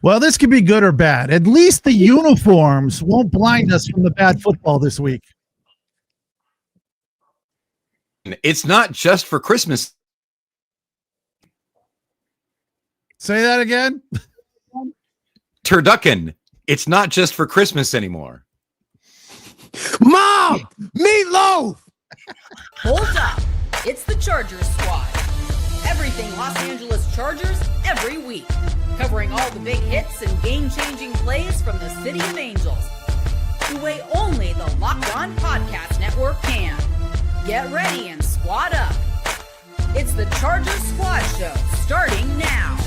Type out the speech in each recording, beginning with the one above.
Well, this could be good or bad. At least the uniforms won't blind us from the bad football this week. It's not just for Christmas. Say that again. Turducken. It's not just for Christmas anymore. Mom! Meatloaf! Hold up. It's the Chargers squad. Everything Los Angeles Chargers every week. Covering all the big hits and game-changing plays from the City of Angels. The way only the Locked On Podcast Network can. Get ready and squad up. It's the Chargers Squad Show starting now.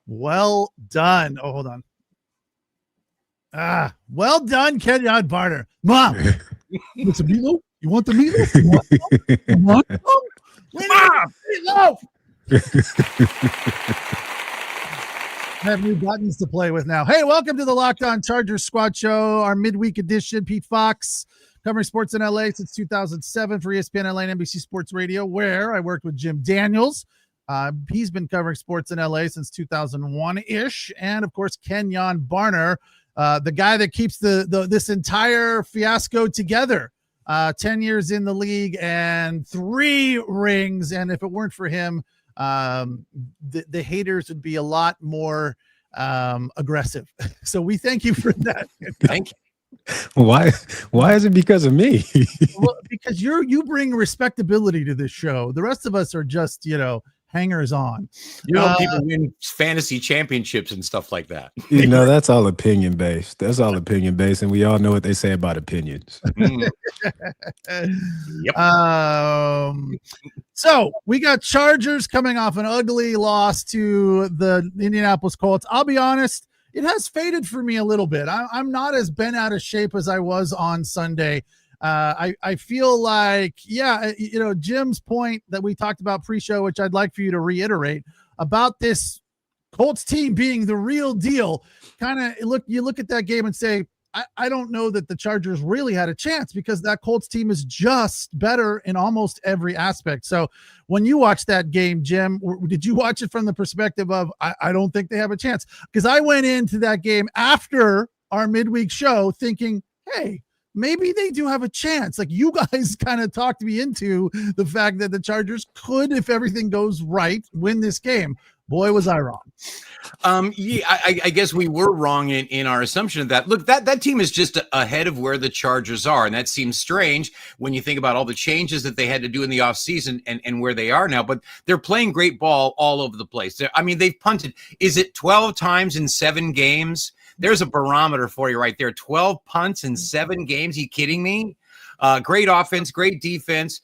Well done. Oh, hold on. Well done, Kenyon Barner. Mom, want some meatloaf? You want the meatloaf? You want some? Mom, meatloaf! Have new buttons to play with now. Hey, welcome to the Locked On Chargers Squad Show, our midweek edition. Pete Fox, covering sports in LA since 2007 for ESPN LA and NBC Sports Radio, where I worked with Jim Daniels. He's been covering sports in LA since 2001-ish. And, of course, Kenyon Barner, the guy that keeps this entire fiasco together. 10 years in the league and 3 rings. And if it weren't for him, the haters would be a lot more aggressive. So we thank you for that. Thank you. Why is it because of me? Well, because you bring respectability to this show. The rest of us are just, hangers on. People win fantasy championships and stuff like that. That's all opinion based. That's all opinion based, and we all know what they say about opinions. Yep. So we got Chargers coming off an ugly loss to the Indianapolis Colts. I'll be honest, it has faded for me a little bit. I'm not as bent out of shape as I was on Sunday. I feel like, Jim's point that we talked about pre-show, which I'd like for you to reiterate about this Colts team being the real deal. You look at that game and say, I don't know that the Chargers really had a chance because that Colts team is just better in almost every aspect. So when you watch that game, Jim, did you watch it from the perspective of, I don't think they have a chance? Because I went into that game after our midweek show thinking, hey, maybe they do have a chance. Like, you guys kind of talked me into the fact that the Chargers could, if everything goes right, win this game. Boy, was I wrong. I guess we were wrong in our assumption of that. Look, that team is just ahead of where the Chargers are, and that seems strange when you think about all the changes that they had to do in the offseason and where they are now. But they're playing great ball all over the place. They've punted. Is it 12 times in 7 games? There's a barometer for you right there. 12 punts in 7 games. Are you kidding me? Great offense, great defense.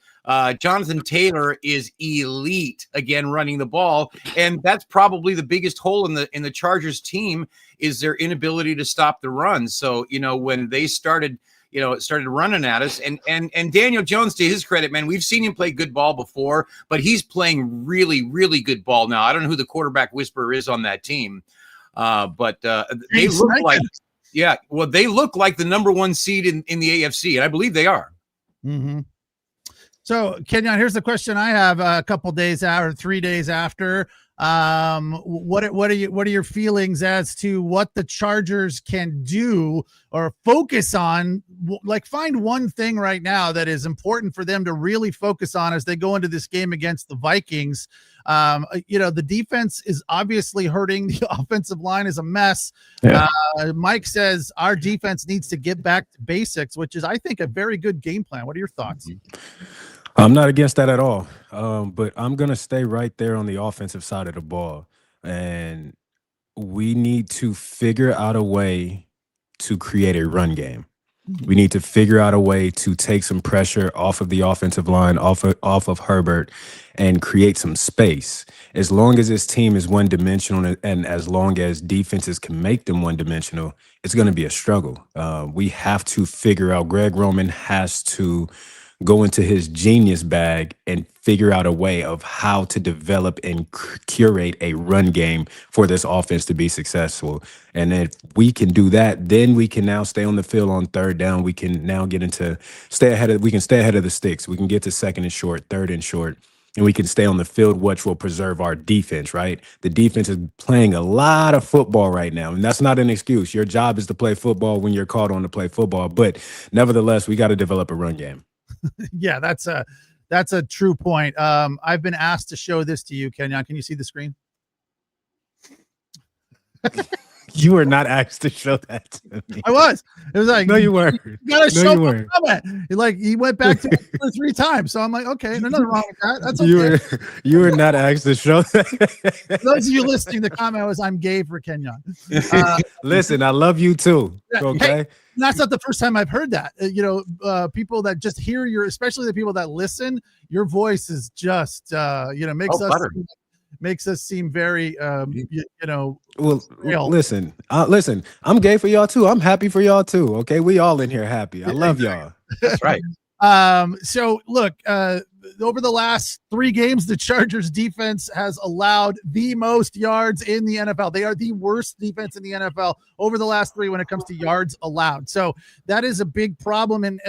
Jonathan Taylor is elite again running the ball, and that's probably the biggest hole in the Chargers team is their inability to stop the run. So when they started running at us, and Daniel Jones, to his credit, man, we've seen him play good ball before, but he's playing really, really good ball now. I don't know who the quarterback whisperer is on that team, but they look like, they look like the number 1 seed in the AFC, and I believe they are. Mm-hmm. So, Kenyon, here's the question I have a couple days out or 3 days after. What are your feelings as to what the Chargers can do or focus on? Like, find one thing right now that is important for them to really focus on as they go into this game against the Vikings. The defense is obviously hurting. The offensive line is a mess. Yeah. Mike says our defense needs to get back to basics, which is, I think, a very good game plan. What are your thoughts? I'm not against that at all, but I'm going to stay right there on the offensive side of the ball, and we need to figure out a way to create a run game. We need to figure out a way to take some pressure off of the offensive line, off of Herbert, and create some space. As long as this team is one-dimensional and as long as defenses can make them one-dimensional, it's going to be a struggle. We have to figure out, Greg Roman has to go into his genius bag and figure out a way of how to develop and curate a run game for this offense to be successful. And if we can do that, then we can now stay on the field on third down. We can now get into stay ahead of the sticks. We can get to second and short, third and short, and we can stay on the field, which will preserve our defense, right? The defense is playing a lot of football right now, and that's not an excuse. Your job is to play football when you're called on to play football, but nevertheless, we got to develop a run game. Yeah, that's a true point. I've been asked to show this to you, Kenyon. Can you see the screen? You were not asked to show that to me. I was. It was like, no, you weren't. You gotta show my comment. Like, he went back to me 2 or 3 times. So I'm like, okay, there's nothing wrong with that. That's okay. You were not asked to show that. For those of you listening, the comment was, I'm gay for Kenyon. Listen, I love you too. Okay. Hey, that's not the first time I've heard that. People that just hear especially the people that listen, your voice is just, makes us seem very, well, listen, I'm gay for y'all too. I'm happy for y'all too. Okay. We all in here happy. I love y'all. That's right. So look, over the last 3 games, the Chargers defense has allowed the most yards in the NFL. They are the worst defense in the NFL over the last 3 when it comes to yards allowed. So that is a big problem. And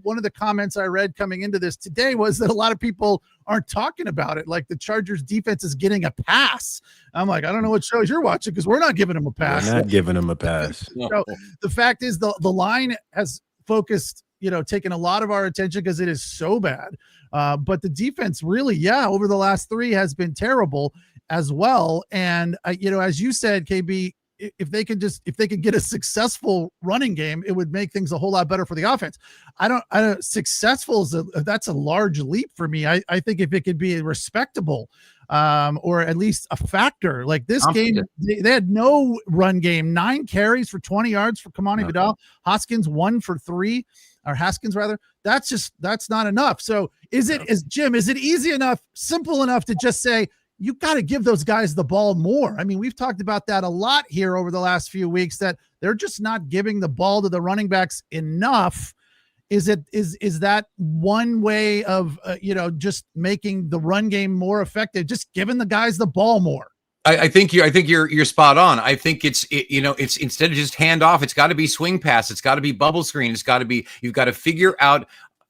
one of the comments I read coming into this today was that a lot of people aren't talking about it. Like, the Chargers defense is getting a pass. I'm like, I don't know what shows you're watching, because we're not giving them a pass. We're not giving them a pass. So the fact is the line has focused, taken a lot of our attention because it is so bad. But the defense really, over the last 3 has been terrible as well. And, as you said, KB, if they could get a successful running game, it would make things a whole lot better for the offense. I don't successful that's a large leap for me. I think if it could be respectable, or at least a factor, like this game, they had no run game, 9 carries for 20 yards for Kamani Vidal, Haskins 1 for 3, or Haskins rather. That's not enough. So is it easy enough, simple enough to just say, you got to give those guys the ball more? I mean, we've talked about that a lot here over the last few weeks, that they're just not giving the ball to the running backs enough. Is that one way of, just making the run game more effective, just giving the guys the ball more? I think you're spot on. I think it's instead of just hand off, it's got to be swing pass. It's got to be bubble screen. You've got to figure out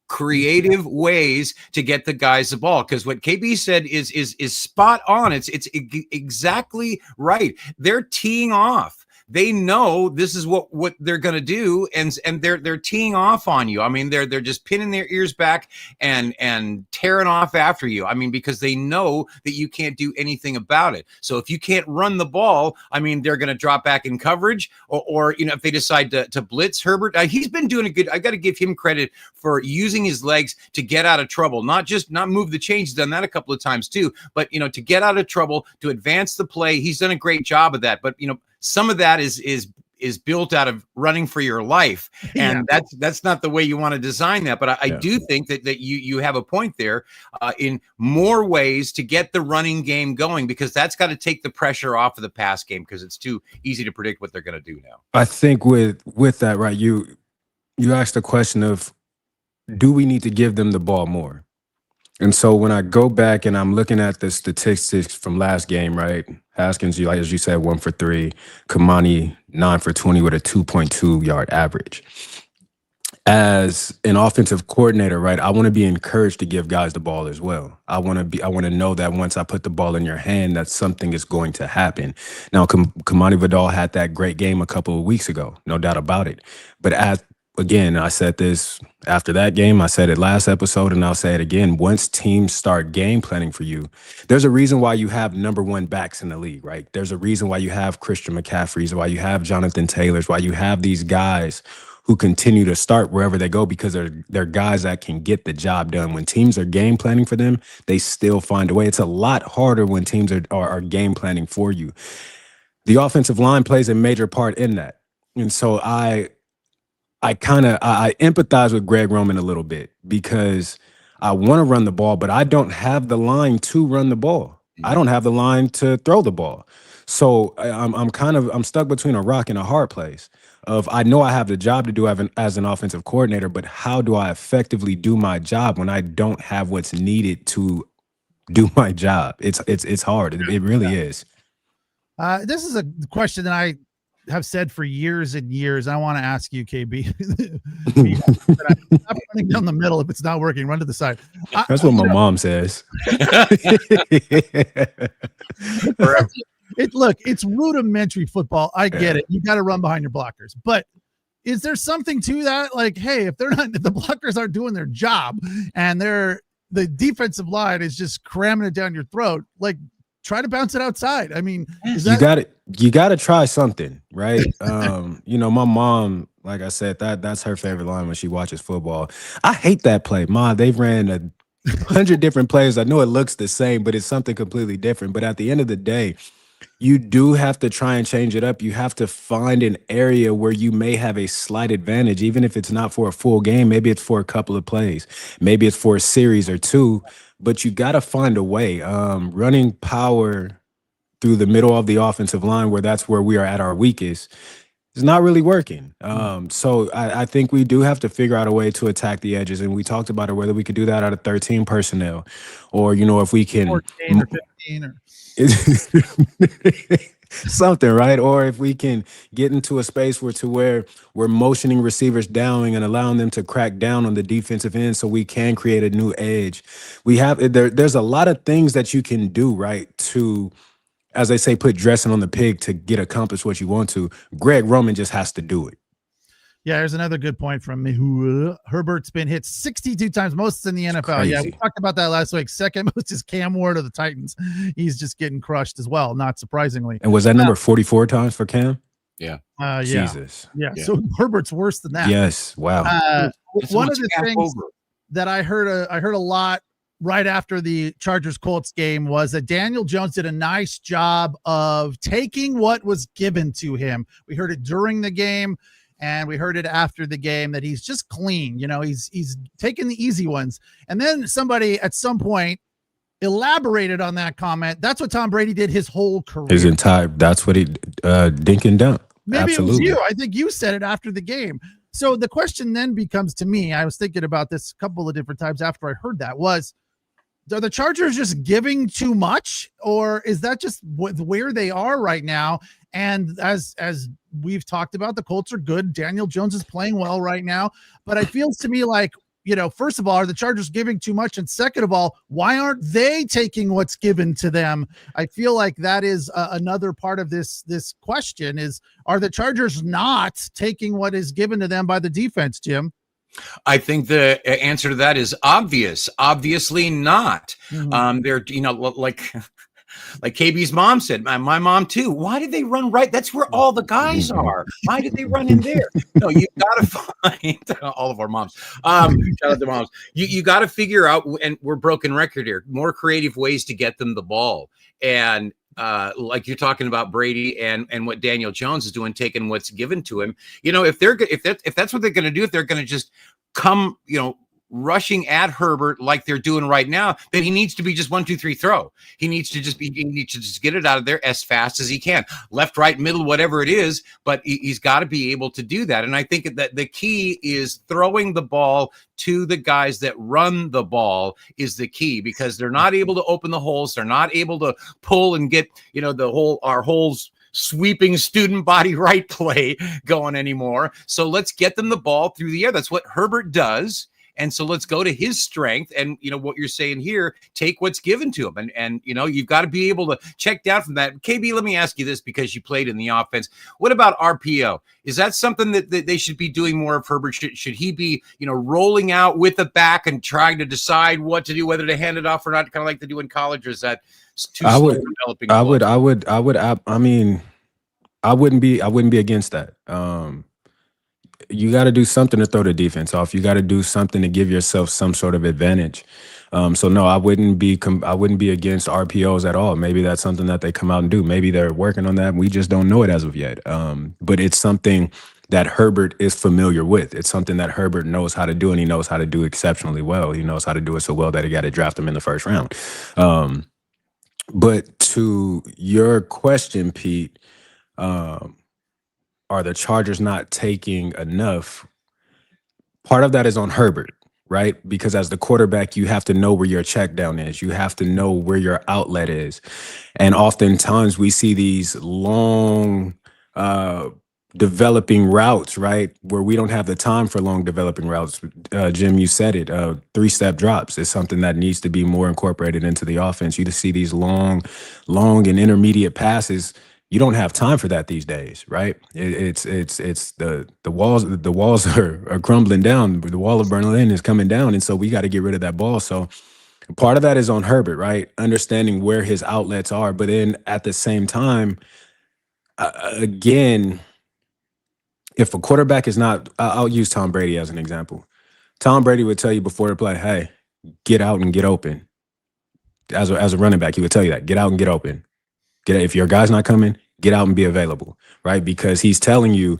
creative ways to get the guys the ball, because what KB said is spot on. It's exactly right. They're teeing off. They know this is what they're going to do, and they're teeing off on you. I mean, they're just pinning their ears back and tearing off after you. I mean, because they know that you can't do anything about it. So if you can't run the ball, I mean, they're going to drop back in coverage, or if they decide to blitz Herbert, he's been doing a good. I got to give him credit for using his legs to get out of trouble, not move the chains. He's done that a couple of times too, but to get out of trouble, to advance the play. He's done a great job of that. But some of that is built out of running for your life, and that's not the way you want to design that. But I do think that you have a point there, in more ways to get the running game going, because that's got to take the pressure off of the pass game, because it's too easy to predict what they're going to do now. I think with that, right, you asked the question of, do we need to give them the ball more? And so when I go back and I'm looking at the statistics from last game, right? Haskins, as you said, 1 for 3. Kamani, 9 for 20 with a 2.2 yard average. As an offensive coordinator, right, I want to be encouraged to give guys the ball as well. I want to know that once I put the ball in your hand, that something is going to happen. Now, Kamani Vidal had that great game a couple of weeks ago, no doubt about it. But again, I said this after that game, I said it last episode, and I'll say it again. Once teams start game planning for you, there's a reason why you have #1 backs in the league, right? There's a reason why you have Christian McCaffrey's, why you have Jonathan Taylor's, why you have these guys who continue to start wherever they go, because they're guys that can get the job done. When teams are game planning for them, they still find a way. It's a lot harder when teams are game planning for you. The offensive line plays a major part in that. And so I empathize with Greg Roman a little bit, because I want to run the ball, but I don't have the line to run the ball. I don't have the line to throw the ball. So I'm stuck between a rock and a hard place of, I know I have the job to do as an offensive coordinator, but how do I effectively do my job when I don't have what's needed to do my job? It's hard. It really is. This is a question that I have said for years and years. I want to ask you, KB. Stop running down the middle. If it's not working, run to the side. That's what my mom says. Look, it's rudimentary football. I get it. You got to run behind your blockers, but is there something to that? Like, hey, if the blockers aren't doing their job and the defensive line is just cramming it down your throat, like, try to bounce it outside. I mean, you got to try something, right? My mom, like I said, that's her favorite line when she watches football. I hate that play. Ma, they've ran 100 different plays. I know it looks the same, but it's something completely different. But at the end of the day, you do have to try and change it up. You have to find an area where you may have a slight advantage, even if it's not for a full game. Maybe it's for a couple of plays. Maybe it's for a series or two. But you got to find a way. Running power through the middle of the offensive line, where that's where we are at our weakest, is not really working. So I think we do have to figure out a way to attack the edges. And we talked about it, whether we could do that out of 13 personnel or, if we can 14 or 15 or something, right? Or if we can get into a space where we're motioning receivers down and allowing them to crack down on the defensive end so we can create a new edge. There's a lot of things that you can do, right, to, as they say, put dressing on the pig to accomplish what you want to. Greg Roman just has to do it. Yeah, there's another good point from me. Herbert's been hit 62 times, most in the NFL. Yeah, we talked about that last week. Second most is Cam Ward of the Titans. He's just getting crushed as well, not surprisingly. And was that number 44 times for Cam? Yeah. Jesus. Yeah. So Herbert's worse than that. Yes. Wow. One of the things that I heard a lot right after the Chargers-Colts game was that Daniel Jones did a nice job of taking what was given to him. We heard it during the game, and we heard it after the game that he's just clean. He's taking the easy ones. And then somebody at some point elaborated on that comment. That's what Tom Brady did his whole career. That's what he dink and dunk. Maybe Absolutely. It was you. I think you said it after the game. So the question then becomes to me, I was thinking about this a couple of different times after I heard that, was, are the Chargers just giving too much, or is that just where they are right now? And as we've talked about, the Colts are good. Daniel Jones is playing well right now, but it feels to me like, first of all, are the Chargers giving too much? And second of all, why aren't they taking what's given to them? I feel like that is another part of this question is, are the Chargers not taking what is given to them by the defense, Jim? I think the answer to that is obvious. Obviously not. They're, like KB's mom said, my mom too. Why did they run right? That's where all the guys are. Why did they run in there? No, you got to find all of our moms. Shout out to moms. You got to figure out, and we're broken record here, more creative ways to get them the ball. And like you're talking about Brady and what Daniel Jones is doing, taking what's given to him. If that's what they're going to do, if they're going to just come, rushing at Herbert like they're doing right now, then he needs to be just 1, 2, 3 throw. He needs to just get it out of there as fast as he can, left, right, middle, whatever it is. But he's got to be able to do that. And I think that the key is throwing the ball to the guys that run the ball is the key, because they're not able to open the holes. They're not able to pull and get, our holes sweeping student body right play going anymore. So let's get them the ball through the air. That's what Herbert does. And so let's go to his strength. And, what you're saying here, take what's given to him. And you've got to be able to check down from that. KB, let me ask you this, because you played in the offense. What about RPO? Is that something that they should be doing more of, Herbert? Should he be, rolling out with the back and trying to decide what to do, whether to hand it off or not, kind of like they do in college? Or is that too slow developing? I wouldn't be against that. You got to do something to throw the defense off. You got to do something to give yourself some sort of advantage. So no, I wouldn't be against RPOs at all. Maybe that's something that they come out and do. Maybe they're working on that. We just don't know it as of yet. But it's something that Herbert is familiar with. It's something that Herbert knows how to do, and he knows how to do exceptionally well. He knows how to do it so well that he got to draft him in the first round. But to your question, Pete, are the Chargers not taking enough? Part of that is on Herbert, right? Because as the quarterback, you have to know where your check down is. You have to know where your outlet is. And oftentimes we see these long developing routes, right? Where we don't have the time for long developing routes. Jim, you said it, 3-step drops is something that needs to be more incorporated into the offense. You just see these long and intermediate passes. You don't have time for that these days, right? It's the walls are crumbling down. The wall of Berlin is coming down. And so we got to get rid of that ball. So part of that is on Herbert, right? Understanding where his outlets are. But then at the same time, again, if a quarterback is not, I'll use Tom Brady as an example. Tom Brady would tell you before the play, hey, get out and get open. As a running back, he would tell you that. Get out and get open. If your guy's not coming, get out and be available, right? Because he's telling you,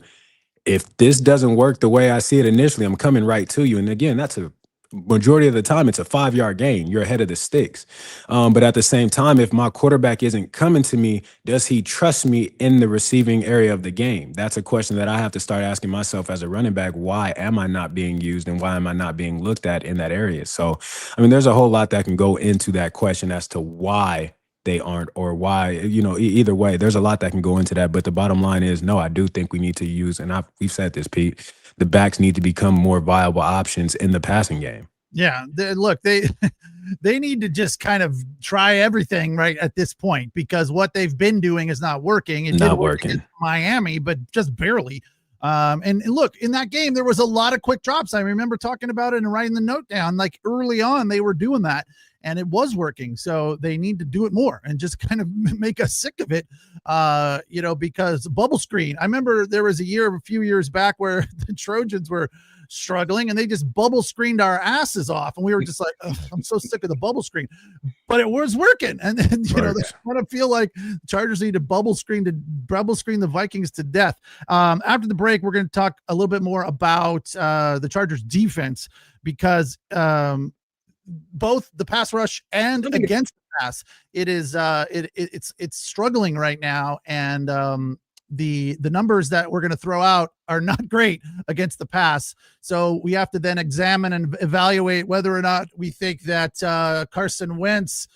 if this doesn't work the way I see it initially, I'm coming right to you. And again, that's a majority of the time, it's a 5-yard gain. You're ahead of the sticks. But at the same time, if my quarterback isn't coming to me, does he trust me in the receiving area of the game? That's a question that I have to start asking myself as a running back. Why am I not being used and why am I not being looked at in that area? So, I mean, there's a whole lot that can go into that question as to why they aren't, or why, either way, there's a lot that can go into that. But the bottom line is, no, I do think we need to use, and we've said this, Pete, the backs need to become more viable options in the passing game. Yeah, they need to just kind of try everything right at this point, because what they've been doing is not working. It did work in Miami, but just barely. And look, in that game, there was a lot of quick drops. I remember talking about it and writing the note down. Like early on, they were doing that, and it was working. So they need to do it more and just kind of make us sick of it. Because bubble screen. I remember there was a few years back where the Trojans were struggling and they just bubble screened our asses off, and we were just like, I'm so sick of the bubble screen, but it was working. And then they want to feel like the Chargers need to bubble screen the Vikings to death. After the break, we're going to talk a little bit more about the Chargers defense, because both the pass rush and against the pass, it's struggling right now. And the numbers that we're going to throw out are not great against the pass. So we have to then examine and evaluate whether or not we think that Carson Wentz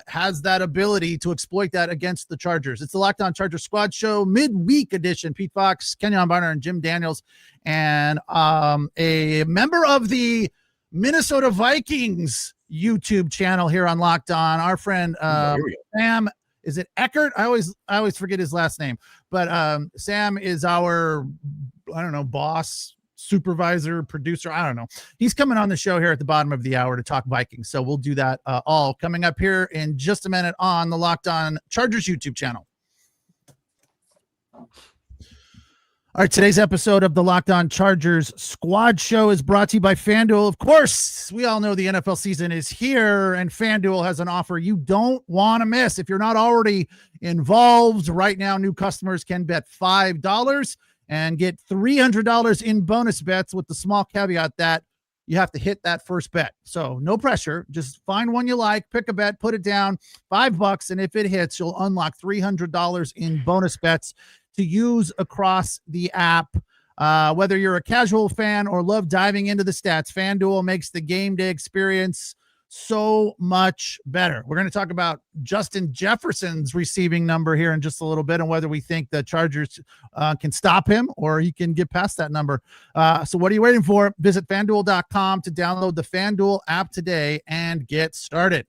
has that ability to exploit that against the Chargers. It's the Locked On Chargers Squad Show midweek edition. Pete Fox, Kenyon Barner, and Jim Daniels, and a member of the Minnesota Vikings YouTube channel here on Locked On, our friend Sam. Is it Eckert? I always forget his last name, but Sam is our, boss, supervisor, producer. I don't know. He's coming on the show here at the bottom of the hour to talk Vikings. So we'll do that all coming up here in just a minute on the Locked On Chargers YouTube channel. All right, today's episode of the Locked On Chargers Squad Show is brought to you by FanDuel. Of course, we all know the NFL season is here, and FanDuel has an offer you don't want to miss. If you're not already involved, right now new customers can bet $5 and get $300 in bonus bets, with the small caveat that you have to hit that first bet. So no pressure. Just find one you like, pick a bet, put it down, $5, and if it hits, you'll unlock $300 in bonus bets to use across the app. Whether you're a casual fan or love diving into the stats, FanDuel makes the game day experience so much better. We're going to talk about Justin Jefferson's receiving number here in just a little bit, and whether we think the Chargers can stop him or he can get past that number. So what are you waiting for? Visit FanDuel.com to download the FanDuel app today and get started.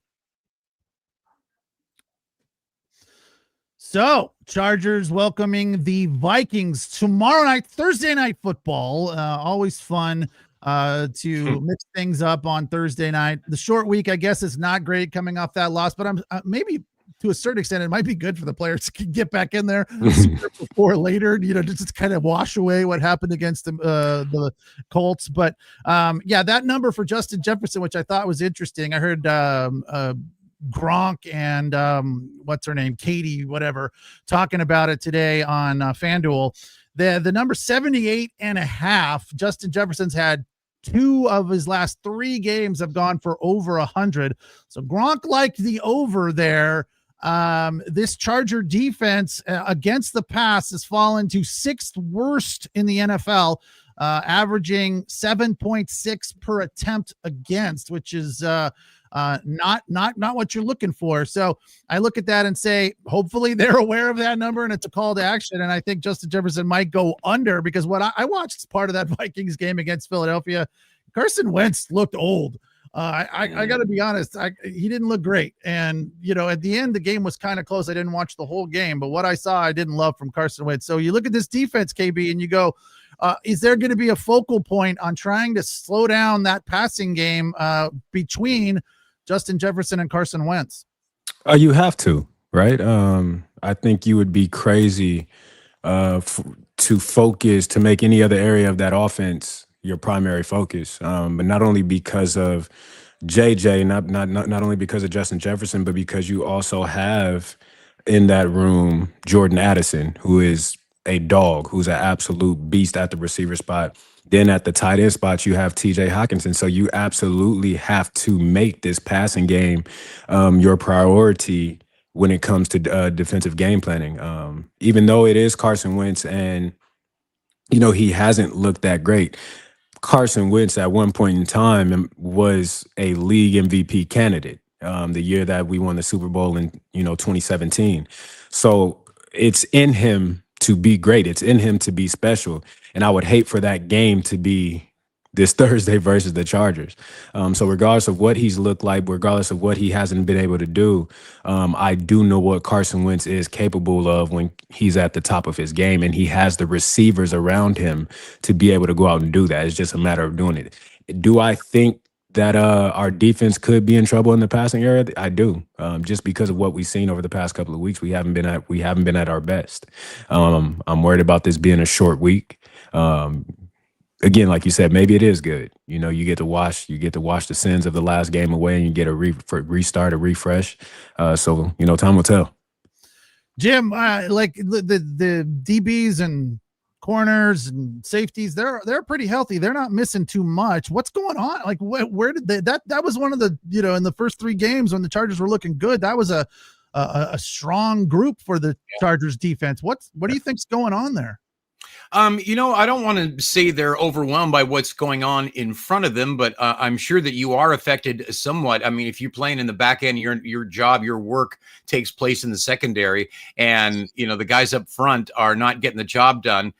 So, Chargers welcoming the Vikings tomorrow night, Thursday night football. Always fun to mix things up on Thursday night. The short week, I guess, is not great coming off that loss, but I'm maybe to a certain extent, it might be good for the players to get back in there before or later, just kind of wash away what happened against the Colts. But that number for Justin Jefferson, which I thought was interesting. I heard Gronk and what's her name, Katie, whatever, talking about it today on FanDuel. The number 78.5. Justin Jefferson's had 2 of his last 3 games have gone for over 100. So Gronk liked the over there. This Charger defense against the pass has fallen to 6th worst in the NFL, averaging 7.6 per attempt against, which is not what you're looking for. So I look at that and say, hopefully they're aware of that number and it's a call to action. And I think Justin Jefferson might go under, because what I watched part of that Vikings game against Philadelphia, Carson Wentz looked old. I got to be honest. He didn't look great. And, at the end, the game was kind of close. I didn't watch the whole game, but what I saw, I didn't love from Carson Wentz. So you look at this defense, KB, and you go, is there going to be a focal point on trying to slow down that passing game between Justin Jefferson and Carson Wentz? You have to, right? I think you would be crazy to focus, to make any other area of that offense your primary focus, but not only because of JJ, not only because of Justin Jefferson, but because you also have in that room Jordan Addison, who is a dog, who's an absolute beast at the receiver spot. Then at the tight end spot, you have TJ Hawkinson. So you absolutely have to make this passing game your priority when it comes to defensive game planning. Even though it is Carson Wentz and, he hasn't looked that great. Carson Wentz at one point in time was a league MVP candidate the year that we won the Super Bowl in 2017. So it's in him to be great. It's in him to be special. And I would hate for that game to be this Thursday versus the Chargers. So regardless of what he's looked like, regardless of what he hasn't been able to do, I do know what Carson Wentz is capable of when he's at the top of his game, and he has the receivers around him to be able to go out and do that. It's just a matter of doing it. Do I think that our defense could be in trouble in the passing area? I do, just because of what we've seen over the past couple of weeks. We haven't been at our best. I'm worried about this being a short week. Again, like you said, maybe it is good. You get to wash the sins of the last game away, and you get a restart, a refresh. So time will tell. Jim, like the DBs and corners and safeties, they're pretty healthy. They're not missing too much. What's going on? Like, where did they? That was one of the in the first 3 games when the Chargers were looking good. That was a strong group for the Chargers defense. What do you think's going on there? I don't want to say they're overwhelmed by what's going on in front of them, but I'm sure that you are affected somewhat. I mean, if you're playing in the back end, your job, your work takes place in the secondary, and the guys up front are not getting the job done.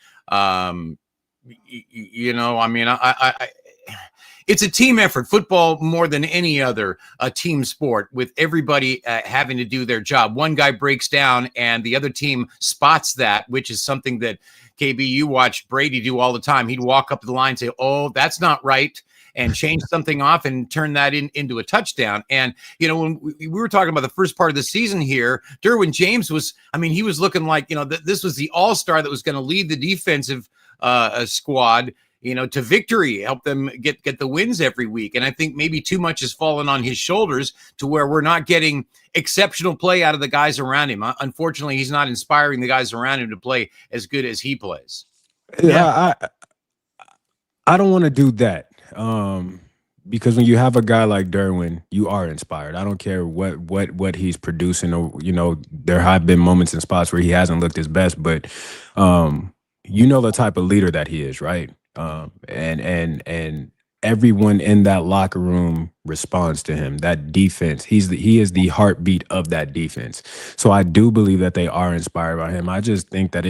It's a team effort. Football, more than any other team sport, with everybody having to do their job. One guy breaks down and the other team spots that, which is something that KB, you watch Brady do all the time. He'd walk up the line and say, "Oh, that's not right," and change something off and turn that into a touchdown. And, when we were talking about the first part of the season here, Derwin James he was looking like, this was the all-star that was going to lead the defensive squad, to victory, help them get the wins every week. And I think maybe too much has fallen on his shoulders to where we're not getting exceptional play out of the guys around him. Unfortunately, he's not inspiring the guys around him to play as good as he plays. Yeah, I don't want to do that. Because when you have a guy like Derwin, you are inspired. I don't care what he's producing, or there have been moments and spots where he hasn't looked his best, but the type of leader that he is, right? And everyone in that locker room responds to him. That defense, he is the heartbeat of that defense. So I do believe that they are inspired by him. I just think that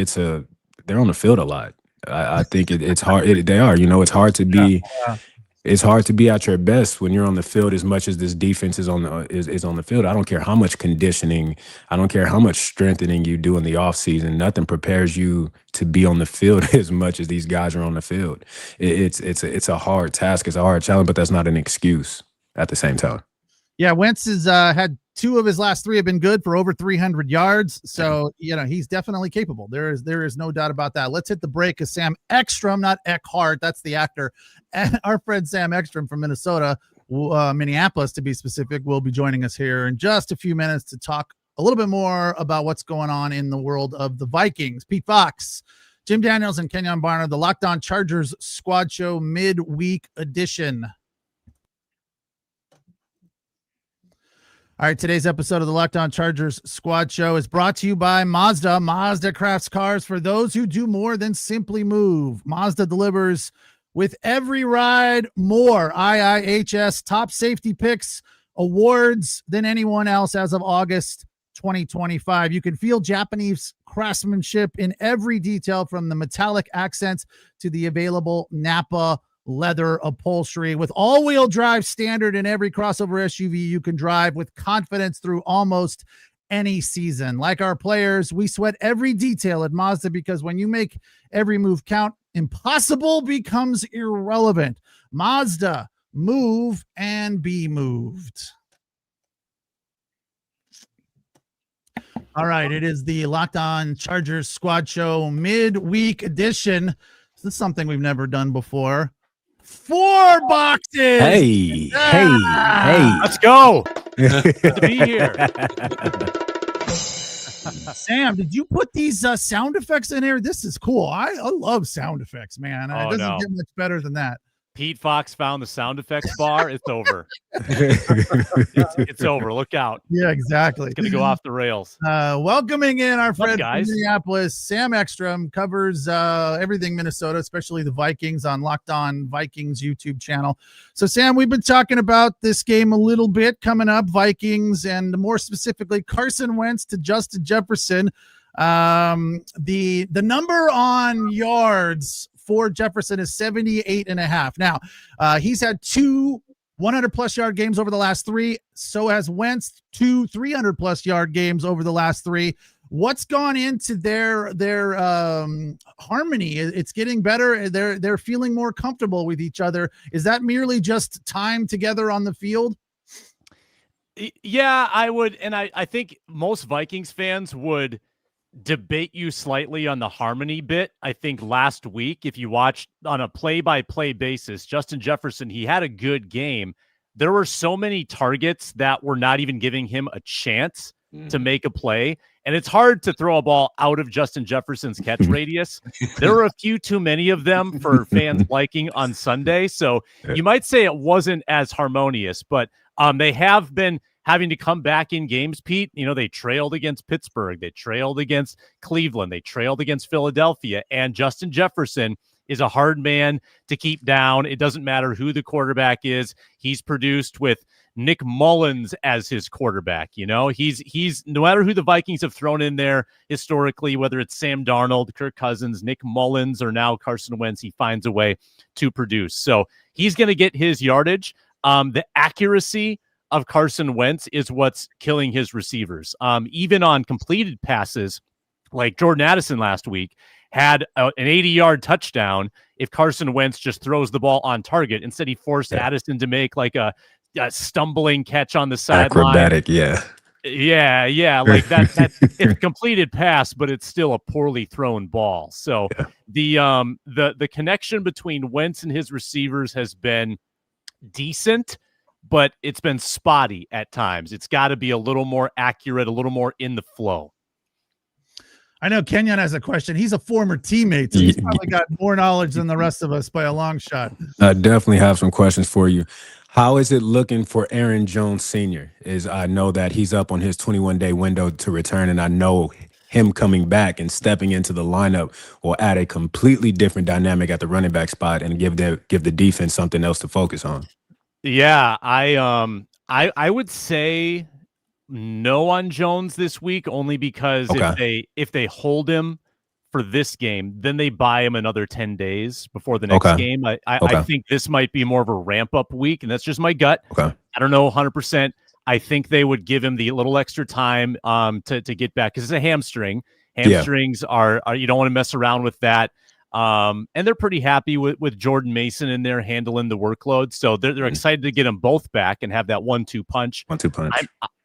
they're on the field a lot. I think it's hard. They are. It's hard to be. Yeah. It's hard to be at your best when you're on the field as much as this defense is on the field. I don't care how much conditioning, I don't care how much strengthening you do in the offseason. Nothing prepares you to be on the field as much as these guys are on the field. It's a hard task. It's a hard challenge, but that's not an excuse at the same time. Yeah, Wentz has had 2 of his last 3 have been good for over 300 yards. So, he's definitely capable. There is no doubt about that. Let's hit the break because Sam Ekstrom, not Eckhart, that's the actor, and our friend Sam Ekstrom from Minnesota, Minneapolis to be specific, will be joining us here in just a few minutes to talk a little bit more about what's going on in the world of the Vikings. Pete Fox, Jim Daniels, and Kenyon Barner, the Locked On Chargers Squad Show midweek edition. All right, today's episode of the Locked On Chargers Squad Show is brought to you by Mazda. Mazda crafts cars for those who do more than simply move. Mazda delivers with every ride more. IIHS top safety picks awards than anyone else as of August 2025. You can feel Japanese craftsmanship in every detail, from the metallic accents to the available Napa leather upholstery. With all-wheel drive standard in every crossover SUV, you can drive with confidence through almost any season. Like our players, we sweat every detail at Mazda, because when you make every move count, impossible becomes irrelevant. Mazda, move and be moved. All right, it is the Locked On Chargers Squad Show midweek edition. This is something we've never done before. 4 boxes. Hey. Let's go. Good to be here. Sam, did you put these sound effects in here? This is cool. I love sound effects, man. It doesn't get much better than that. Pete Fox found the sound effects bar. It's over. It's over. Look out. Yeah, exactly. It's going to go off the rails. Welcoming in our friend from guys? Minneapolis, Sam Ekstrom, covers everything Minnesota, especially the Vikings, on Locked On Vikings YouTube channel. So, Sam, we've been talking about this game a little bit coming up, Vikings, and more specifically, Carson Wentz to Justin Jefferson. The number on yards for Jefferson is 78.5. Now, he's had 2 100-plus yard games over the last 3. So has Wentz, 2 300-plus yard games over the last 3. What's gone into their harmony? It's getting better. They're feeling more comfortable with each other. Is that merely just time together on the field? Yeah, I would. And I think most Vikings fans would debate you slightly on the harmony bit. I think last week, if you watched on a play-by-play basis, Justin Jefferson, he had a good game. There were so many targets that were not even giving him a chance to make a play. And it's hard to throw a ball out of Justin Jefferson's catch radius. There were a few too many of them for fans liking on Sunday. So you might say it wasn't as harmonious, but they have been having to come back in games, Pete. You know, they trailed against Pittsburgh. They trailed against Cleveland. They trailed against Philadelphia. And Justin Jefferson is a hard man to keep down. It doesn't matter who the quarterback is. He's produced with Nick Mullins as his quarterback. You know, he's no matter who the Vikings have thrown in there historically, whether it's Sam Darnold, Kirk Cousins, Nick Mullins, or now Carson Wentz, he finds a way to produce. So he's going to get his yardage. The accuracy of Carson Wentz is what's killing his receivers. Even on completed passes, like Jordan Addison last week had an 80-yard touchdown if Carson Wentz just throws the ball on target. Instead, he forced Addison to make like a stumbling catch on the sideline. Acrobatic, yeah. Like that it's a completed pass, but it's still a poorly thrown ball. So the connection between Wentz and his receivers has been decent, but it's been spotty at times. It's got to be a little more accurate, a little more in the flow. I know Kenyon has a question. He's a former teammate, so he's probably got more knowledge than the rest of us by a long shot. I definitely have some questions for you. How is it looking for Aaron Jones Sr.? I know that he's up on his 21-day window to return, and I know him coming back and stepping into the lineup will add a completely different dynamic at the running back spot and give the defense something else to focus on. Yeah, I would say no on Jones this week, only because if they hold him for this game, then they buy him another 10 days before the next game. I think this might be more of a ramp-up week, and that's just my gut. I don't know 100%. I think they would give him the little extra time to get back, because it's a hamstring. Hamstrings are you don't want to mess around with that. And they're pretty happy with Jordan Mason in there handling the workload. So they're excited to get them both back and have that 1-2 punch.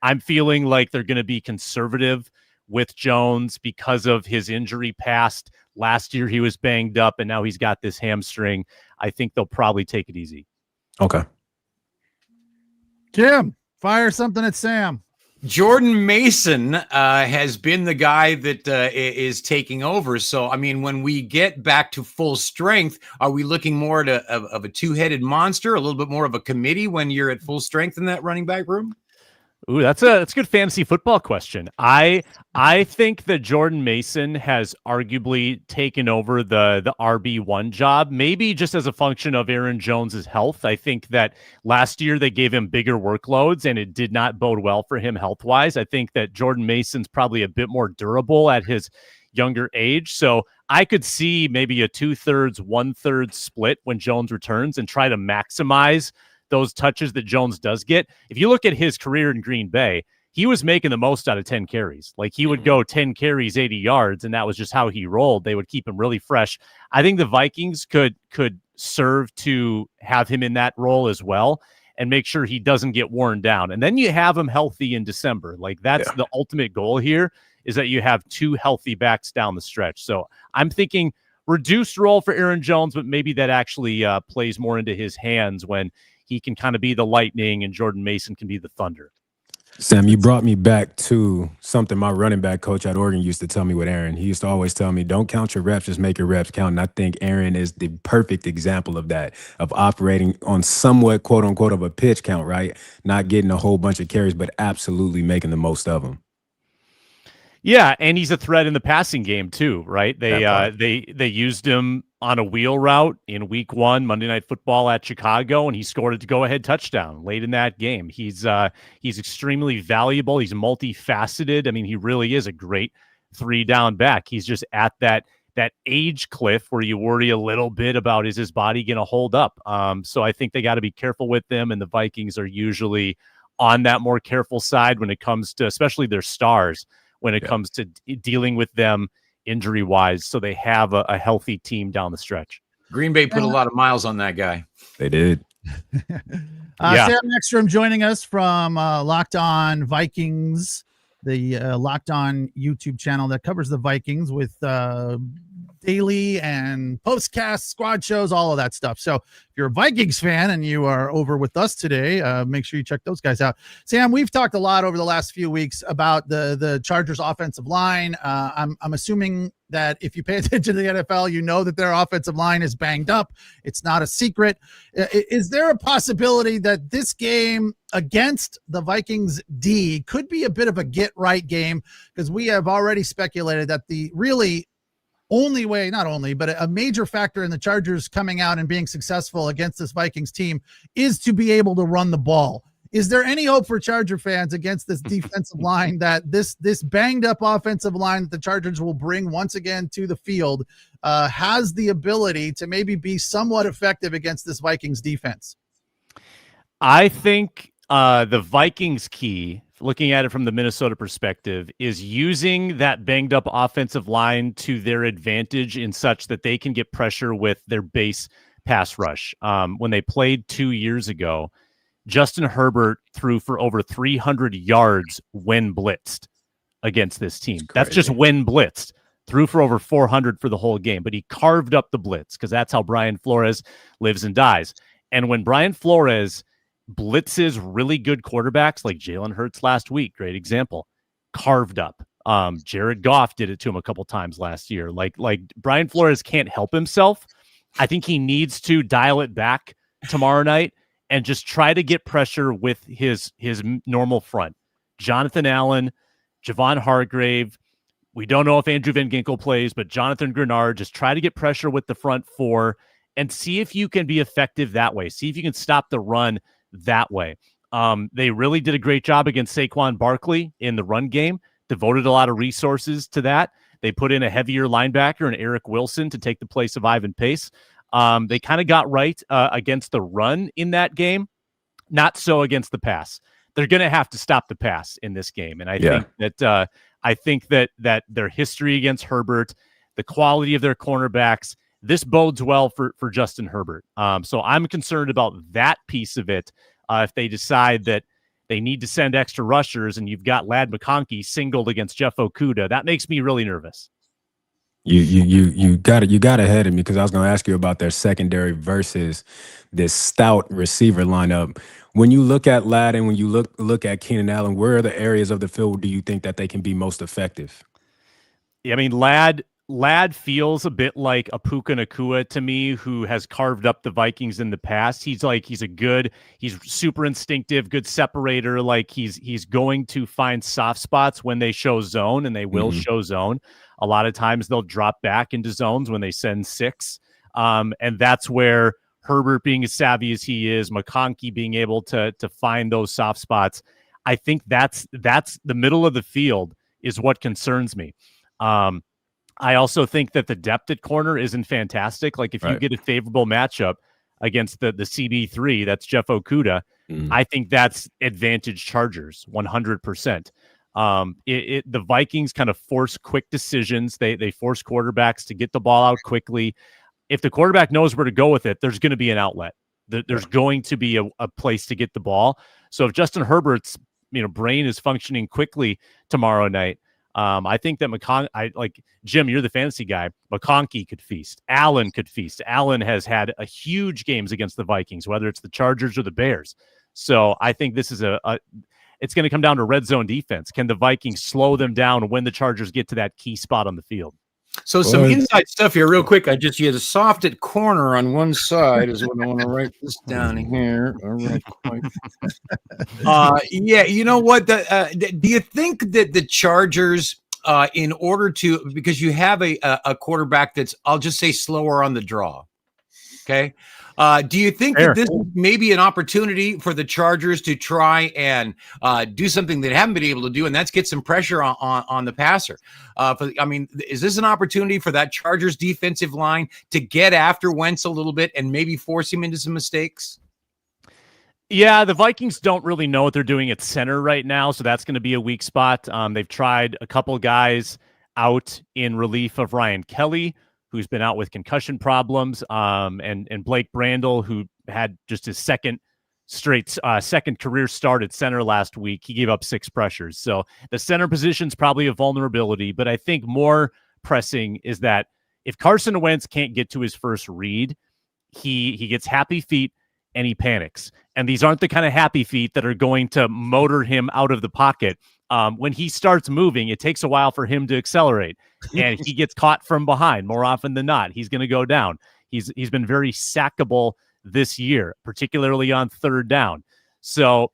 I'm feeling like they're going to be conservative with Jones because of his injury past. Last year he was banged up, and now he's got this hamstring. I think they'll probably take it easy. Okay. Jim, fire something at Sam. Jordan Mason has been the guy that is taking over. So, I mean, when we get back to full strength, are we looking more at of a two-headed monster, a little bit more of a committee when you're at full strength in that running back room? Ooh, that's a good fantasy football question. I think that Jordan Mason has arguably taken over the RB1 job, maybe just as a function of Aaron Jones's health. I think that last year they gave him bigger workloads and it did not bode well for him health-wise. I think that Jordan Mason's probably a bit more durable at his younger age. So I could see maybe a 2/3, 1/3 split when Jones returns and try to maximize those touches that Jones does get. If you look at his career in Green Bay, he was making the most out of 10 carries. Like he would go 10 carries, 80 yards, and that was just how he rolled. They would keep him really fresh. I think the Vikings could serve to have him in that role as well and make sure he doesn't get worn down. And then you have him healthy in December. Like that's the ultimate goal here, is that you have 2 healthy backs down the stretch. So I'm thinking reduced role for Aaron Jones, but maybe that actually plays more into his hands when he can kind of be the lightning and Jordan Mason can be the thunder. Sam, you brought me back to something my running back coach at Oregon used to tell me with Aaron. He used to always tell me, don't count your reps, just make your reps count. And I think Aaron is the perfect example of that, of operating on somewhat, quote unquote, of a pitch count, right? Not getting a whole bunch of carries, but absolutely making the most of them. Yeah, and he's a threat in the passing game too, right? They used him on a wheel route in week 1, Monday Night Football at Chicago, and he scored a go-ahead touchdown late in that game. He's extremely valuable. He's multifaceted. I mean, he really is a great 3-down back. He's just at that age cliff where you worry a little bit about, is his body going to hold up? So I think they got to be careful with them, and the Vikings are usually on that more careful side when it comes to, especially their stars, when it comes to dealing with them injury-wise, so they have a healthy team down the stretch. Green Bay put a lot of miles on that guy. They did. Sam Ekstrom joining us from Locked On Vikings, the Locked On YouTube channel that covers the Vikings with daily and postcasts, squad shows, all of that stuff. So if you're a Vikings fan and you are over with us today, make sure you check those guys out. Sam, we've talked a lot over the last few weeks about the Chargers offensive line. I'm assuming that if you pay attention to the NFL, you know that their offensive line is banged up. It's not a secret. Is there a possibility that this game against the Vikings D could be a bit of a get right game? Because we have already speculated that the really only way, not only, but a major factor in the Chargers coming out and being successful against this Vikings team is to be able to run the ball. Is there any hope for Charger fans against this defensive line, that this banged up offensive line that the Chargers will bring once again to the field has the ability to maybe be somewhat effective against this Vikings defense? I think the Vikings key, looking at it from the Minnesota perspective, is using that banged up offensive line to their advantage in such that they can get pressure with their base pass rush. When they played 2 years ago, Justin Herbert threw for over 300 yards when blitzed against this team. That's just when blitzed. Threw for over 400 for the whole game, but he carved up the blitz because that's how Brian Flores lives and dies. And when Brian Flores blitzes really good quarterbacks like Jalen Hurts last week, great example, carved up. Jared Goff did it to him a couple times last year. Like Brian Flores can't help himself. I think he needs to dial it back tomorrow night and just try to get pressure with his normal front. Jonathan Allen, Javon Hargrave. We don't know if Andrew Van Ginkel plays, but Jonathan Grenard, just try to get pressure with the front four and see if you can be effective that way. See if you can stop the run that way. They really did a great job against Saquon Barkley in the run game, devoted a lot of resources to that. They put in a heavier linebacker and Eric Wilson to take the place of Ivan Pace. They kind of got right against the run in that game, not so against the pass. They're going to have to stop the pass in this game, and I think that their history against Herbert, the quality of their cornerbacks, this bodes well for Justin Herbert. So I'm concerned about that piece of it. If they decide that they need to send extra rushers, and you've got Ladd McConkey singled against Jeff Okudah, that makes me really nervous. You got ahead of me, because I was going to ask you about their secondary versus this stout receiver lineup. When you look at Ladd and when you look at Keenan Allen, where are the areas of the field do you think that they can be most effective? I mean, Ladd Ladd feels a bit like a Puka Nacua to me, who has carved up the Vikings in the past. He's super instinctive, good separator. Like he's going to find soft spots when they show zone, and they will show zone. A lot of times they'll drop back into zones when they send 6. And that's where Herbert, being as savvy as he is, McConkey being able to find those soft spots. I think that's the middle of the field is what concerns me. I also think that the depth at corner isn't fantastic. Like if you get a favorable matchup against the CB3, that's Jeff Okudah, I think that's advantage Chargers 100%. The Vikings kind of force quick decisions. They force quarterbacks to get the ball out quickly. If the quarterback knows where to go with it, there's going to be an outlet. There's going to be a place to get the ball. So if Justin Herbert's brain is functioning quickly tomorrow night, I think that Jim, you're the fantasy guy. McConkey could feast. Allen could feast. Allen has had a huge games against the Vikings, whether it's the Chargers or the Bears. So I think this is it's going to come down to red zone defense. Can the Vikings slow them down when the Chargers get to that key spot on the field? So some inside stuff here real quick. You had a soft at corner on one side is what I want to write this down here. All right. Yeah, you know what? Do you think that the Chargers, in order to, because you have a quarterback that's, I'll just say, slower on the draw, okay? Do you think that this is maybe an opportunity for the Chargers to try and do something they haven't been able to do, and that's get some pressure on the passer? Is this an opportunity for that Chargers defensive line to get after Wentz a little bit and maybe force him into some mistakes? Yeah, the Vikings don't really know what they're doing at center right now, so that's going to be a weak spot. They've tried a couple guys out in relief of Ryan Kelly, who's been out with concussion problems, and Blake Brandel, who had just his second career start at center last week. He gave up 6 pressures. So the center position's probably a vulnerability, but I think more pressing is that if Carson Wentz can't get to his first read, he gets happy feet and he panics. And these aren't the kind of happy feet that are going to motor him out of the pocket. When he starts moving, it takes a while for him to accelerate, and he gets caught from behind more often than not. He's going to go down. He's been very sackable this year, particularly on third down. So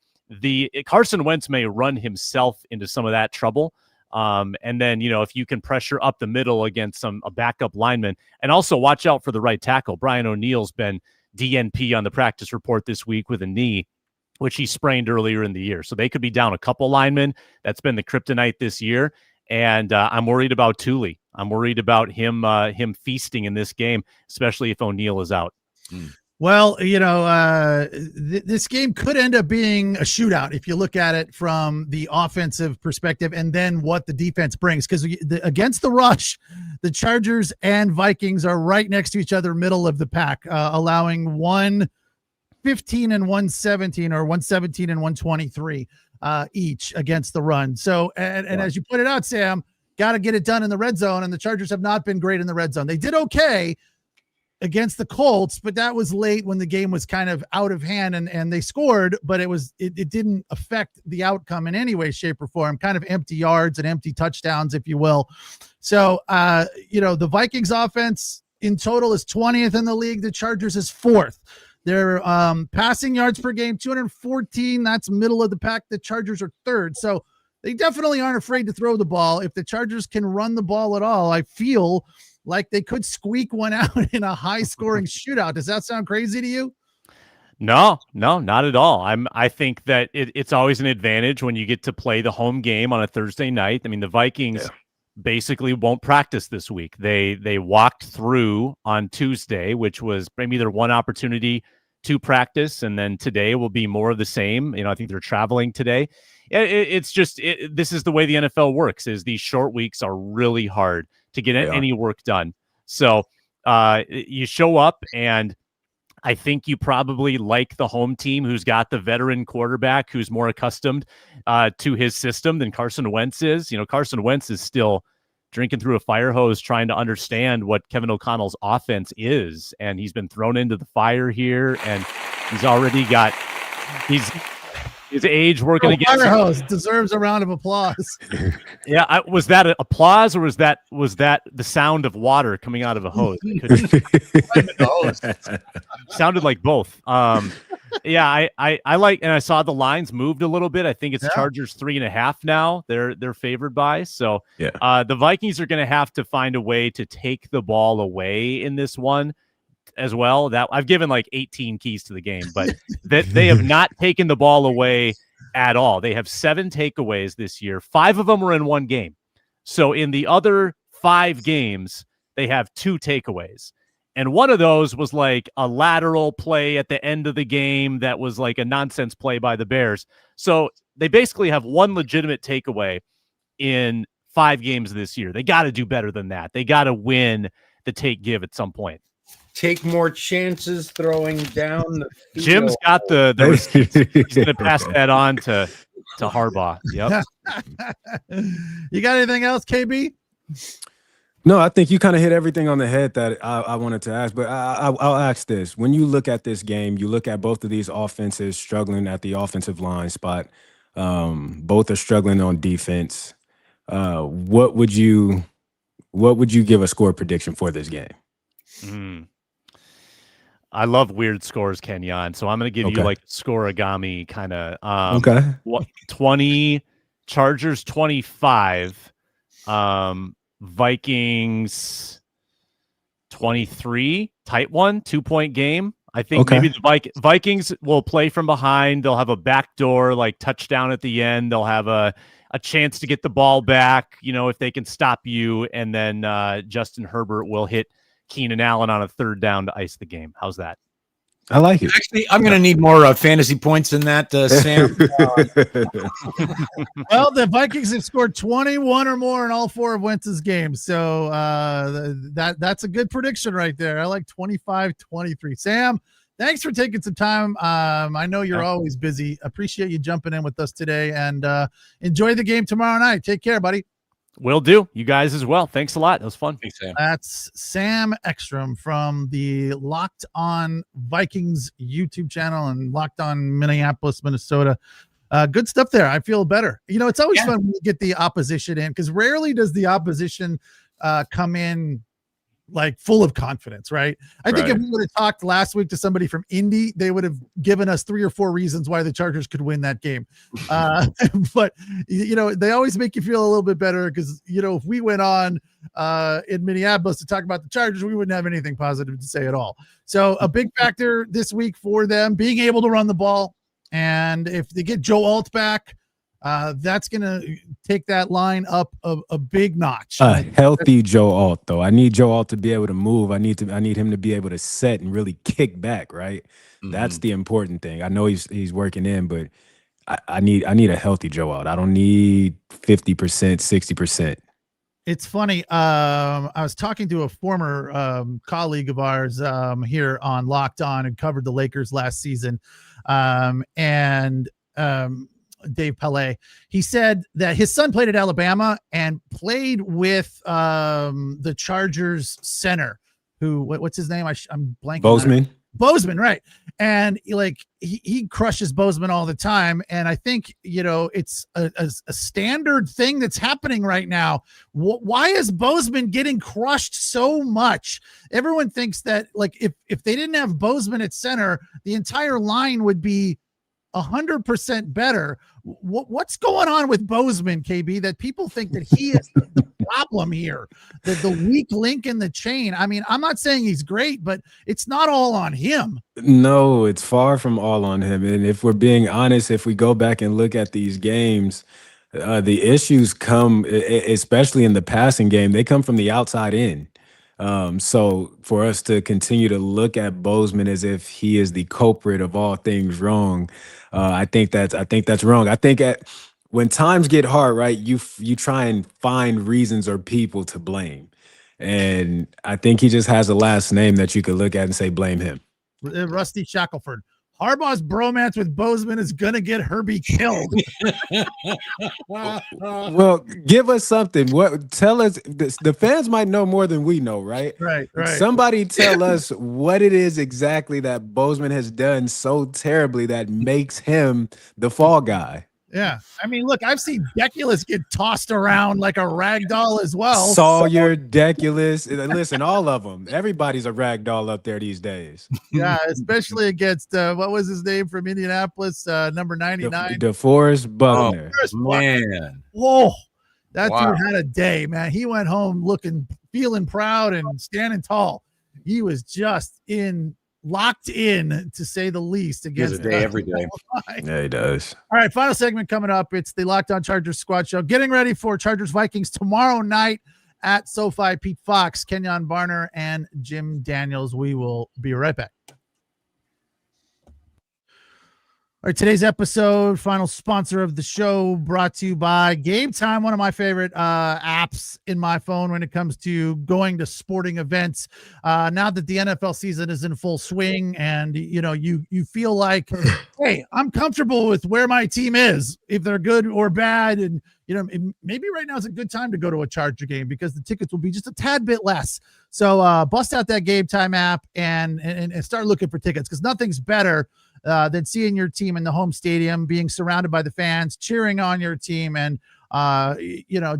Carson Wentz may run himself into some of that trouble. And then, if you can pressure up the middle against a backup lineman, and also watch out for the right tackle. Brian O'Neill's been DNP on the practice report this week with a knee, which he sprained earlier in the year. So they could be down a couple linemen. That's been the kryptonite this year. And I'm worried about Thule. I'm worried about him feasting in this game, especially if O'Neill is out. Well, this game could end up being a shootout if you look at it from the offensive perspective and then what the defense brings. Because against the rush, the Chargers and Vikings are right next to each other, middle of the pack, allowing 115 and 117 or 117 and 123 each against the run. So, and as you pointed out, Sam, got to get it done in the red zone, and the Chargers have not been great in the red zone. They did okay against the Colts, but that was late when the game was kind of out of hand, and they scored, but it didn't affect the outcome in any way, shape, or form. Kind of empty yards and empty touchdowns, if you will. So, the Vikings offense in total is 20th in the league. The Chargers is 4th. Their passing yards per game, 214. That's middle of the pack. The Chargers are 3rd. So they definitely aren't afraid to throw the ball. If the Chargers can run the ball at all, I feel like they could squeak one out in a high-scoring shootout. Does that sound crazy to you? No, not at all. I think that it's always an advantage when you get to play the home game on a Thursday night. I mean, the Vikings basically won't practice this week. They walked through on Tuesday, which was maybe their one opportunity to practice, and then today will be more of the same. I think they're traveling today. It's just this is the way the NFL works. Is these short weeks are really hard to get any work done. So you show up, and I think you probably like the home team who's got the veteran quarterback who's more accustomed to his system than Carson Wentz is. Carson Wentz is still drinking through a fire hose trying to understand what Kevin O'Connell's offense is, and he's been thrown into the fire here, and he's already got His age working against fire him. hose deserves a round of applause. Yeah, was that applause or was that the sound of water coming out of a hose? Sounded like both. Yeah, I like, and I saw the lines moved a little bit. I think it's Chargers 3.5 now. They're favored by. So the Vikings are going to have to find a way to take the ball away in this one as well. That I've given like 18 keys to the game, but that they have not taken the ball away at all. They have 7 takeaways this year. 5 of them were in one game. So in the other 5 games, they have 2 takeaways. And one of those was like a lateral play at the end of the game that was like a nonsense play by the Bears. So they basically have 1 legitimate takeaway in 5 games this year. They got to do better than that. They got to win the take-give at some point. Take more chances throwing down the field. Jim's got the receipts. He's going to pass that on to Harbaugh. Yep. You got anything else, KB? No, I think you kind of hit everything on the head that I wanted to ask, but I'll ask this. When you look at this game, you look at both of these offenses struggling at the offensive line spot. Both are struggling on defense. What would you give a score prediction for this game? I love weird scores, Kenyon. So I'm going to give you like scoreagami kind of. 20 Chargers 25. Vikings 23, tight one, 2-point game. I think maybe the Vikings will play from behind. They'll have a backdoor like touchdown at the end. They'll have a chance to get the ball back, if they can stop you. And then Justin Herbert will hit Keenan Allen on a 3rd down to ice the game. How's that? I like it. Actually, I'm going to need more fantasy points than that, Sam. Well, the Vikings have scored 21 or more in all 4 of Wentz's games. So that's a good prediction right there. I like 25-23. Sam, thanks for taking some time. I know you're always busy. Appreciate you jumping in with us today, and enjoy the game tomorrow night. Take care, buddy. Will do. You guys as well. Thanks a lot. That was fun. Thanks, Sam. That's Sam Ekstrom from the Locked On Vikings YouTube channel and Locked On Minneapolis, Minnesota. Good stuff there. I feel better. It's always fun when you get the opposition in, because rarely does the opposition come in like full of confidence, right? I think if we would have talked last week to somebody from Indy, they would have given us 3 or 4 reasons why the Chargers could win that game. But they always make you feel a little bit better, because if we went on in Minneapolis to talk about the Chargers, we wouldn't have anything positive to say at all. So a big factor this week for them being able to run the ball, and if they get Joe Alt back, that's going to take that line up a big notch. Healthy Joe Alt, though. I need Joe Alt to be able to move. I need him to be able to set and really kick back, right? That's the important thing. I know he's working in, but I need a healthy Joe Alt. I don't need 50%, 60%. It's funny. I was talking to a former colleague of ours here on Locked On, and covered the Lakers last season. Dave Pele. He said that his son played at Alabama and played with the Chargers center, who what's his name? I'm blanking. Bozeman, right? And he crushes Bozeman all the time. And I think it's a standard thing that's happening right now. Why is Bozeman getting crushed so much? Everyone thinks that if they didn't have Bozeman at center, the entire line would be 100% better. What's going on with Bozeman, KB, that people think that he is the problem here, the weak link in the chain? I mean, I'm not saying he's great, but it's not all on him. No, it's far from all on him. And if we're being honest, if we go back and look at these games, the issues come, especially in the passing game, they come from the outside in. So for us to continue to look at Bozeman as if he is the culprit of all things wrong, I think that's wrong. I think when times get hard, right, you try and find reasons or people to blame, and I think he just has a last name that you could look at and say blame him. Rusty Shackelford. Harbaugh's bromance with Bozeman is gonna get Herbie killed. Well, give us something. What? Tell us. The fans might know more than we know, right? Right. Somebody tell us what it is exactly that Bozeman has done so terribly that makes him the fall guy. Yeah. I mean, look, I've seen Deculus get tossed around like a rag doll as well. Sawyer, Deculus, listen, all of them. Everybody's a rag doll up there these days. Yeah, especially against what was his name from Indianapolis, number 99, DeForest Buckner. Man. Whoa, that dude had a day, man. He went home feeling proud and standing tall. He was just locked in, to say the least, against a day every day. Yeah, he does. All right, final segment coming up. It's the Locked On Chargers Squad Show. Getting ready for Chargers Vikings tomorrow night at SoFi. Pete Fox, Kenyon Barner, and Jim Daniels. We will be right back. All right, today's episode, final sponsor of the show, brought to you by Game Time, one of my favorite apps in my phone when it comes to going to sporting events. Now that the NFL season is in full swing, and you feel like, hey, I'm comfortable with where my team is, if they're good or bad, and maybe right now is a good time to go to a Charger game because the tickets will be just a tad bit less. So bust out that Game Time app and start looking for tickets, because nothing's better than seeing your team in the home stadium, being surrounded by the fans, cheering on your team, and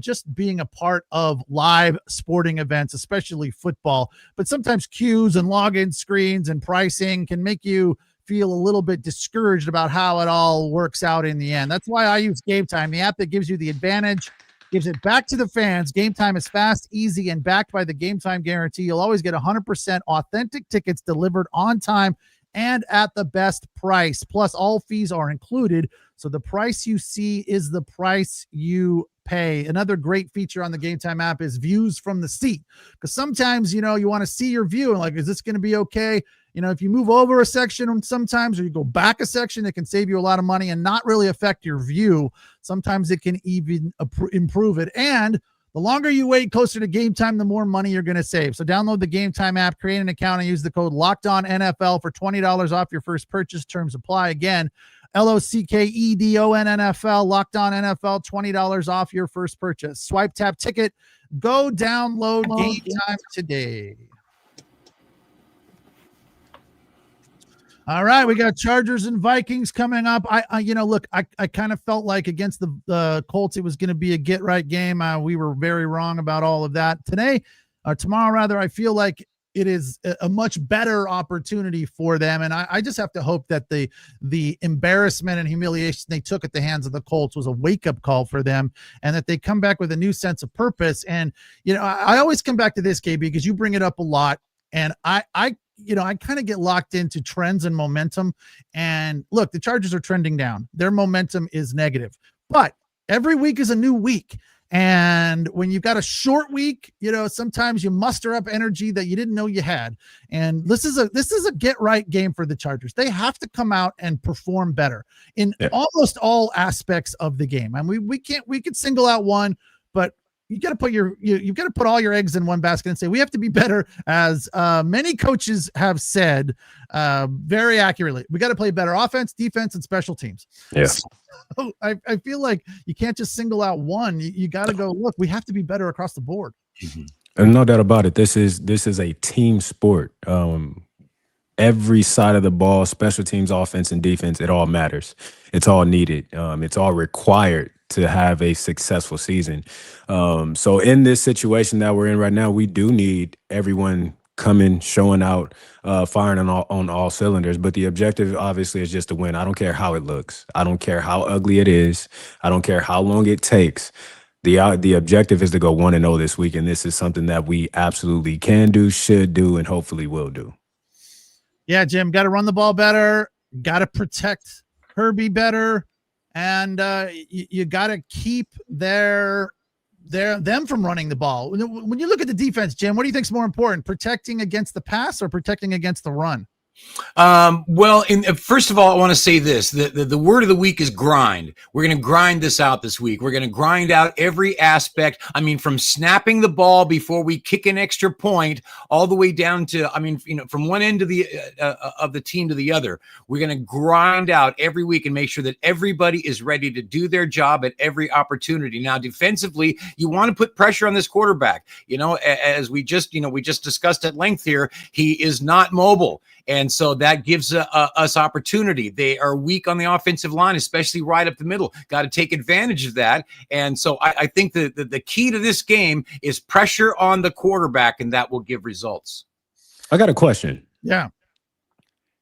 just being a part of live sporting events, especially football. But sometimes queues and login screens and pricing can make you feel a little bit discouraged about how it all works out in the end. That's why I use Game Time, the app that gives you the advantage, gives it back to the fans. Game Time is fast, easy, and backed by the Game Time guarantee. You'll always get 100% authentic tickets delivered on time and at the best price. Plus, all fees are included, so the price you see is the price you pay. Another great feature on the Game Time app is views from the seat, because sometimes, you want to see your view and like, is this going to be okay? If you move over a section sometimes, or you go back a section, it can save you a lot of money and not really affect your view. Sometimes it can even improve it. And the longer you wait closer to game time, the more money you're going to save. So download the Game Time app, create an account, and use the code LOCKEDONNFL for $20 off your first purchase. Terms apply. Again, LOCKEDONNFL, Locked On NFL, $20 off your first purchase. Swipe, tap, ticket. Go download Game Time today. All right, we got Chargers and Vikings coming up. I kind of felt like against the Colts, it was going to be a get-right game. We were very wrong about all of that. Tomorrow, rather, I feel like it is a much better opportunity for them, and I just have to hope that the embarrassment and humiliation they took at the hands of the Colts was a wake-up call for them, and that they come back with a new sense of purpose. And I always come back to this, KB, because you bring it up a lot, and I kind of get locked into trends and momentum. And look, the Chargers are trending down. Their momentum is negative. But every week is a new week. And when you've got a short week, sometimes you muster up energy that you didn't know you had. And this is a get right game for the Chargers. They have to come out and perform better in almost all aspects of the game. And we could single out one, but you got to you've got to put all your eggs in one basket and say, we have to be better, as many coaches have said very accurately. We got to play better offense, defense, and special teams. Yes. So I feel like you can't just single out one. You got to go, look, we have to be better across the board. And no doubt about it. This is a team sport. Every side of the ball, special teams, offense, and defense, it all matters. It's all needed. It's all required to have a successful season. So in this situation that we're in right now, we do need everyone coming, showing out, firing on all cylinders. But the objective obviously is just to win. I don't care how it looks. I don't care how ugly it is. I don't care how long it takes. The objective is to go 1-0 this week, and this is something that we absolutely can do, should do, and hopefully will do. Yeah, Jim, got to run the ball better, got to protect Herbie better, and you got to keep them from running the ball. When you look at the defense, Jim, what do you think is more important, protecting against the pass or protecting against the run? Well, first of all, I want to say this. The word of the week is grind. We're going to grind this out this week. We're going to grind out every aspect. I mean, from snapping the ball before we kick an extra point all the way down to, from one end of the team to the other. We're going to grind out every week and make sure that everybody is ready to do their job at every opportunity. Now, defensively, you want to put pressure on this quarterback. As we just discussed at length here, he is not mobile. And so that gives us opportunity. They are weak on the offensive line, especially right up the middle. Got to take advantage of that. And so I think the key to this game is pressure on the quarterback, and that will give results. I got a question. Yeah.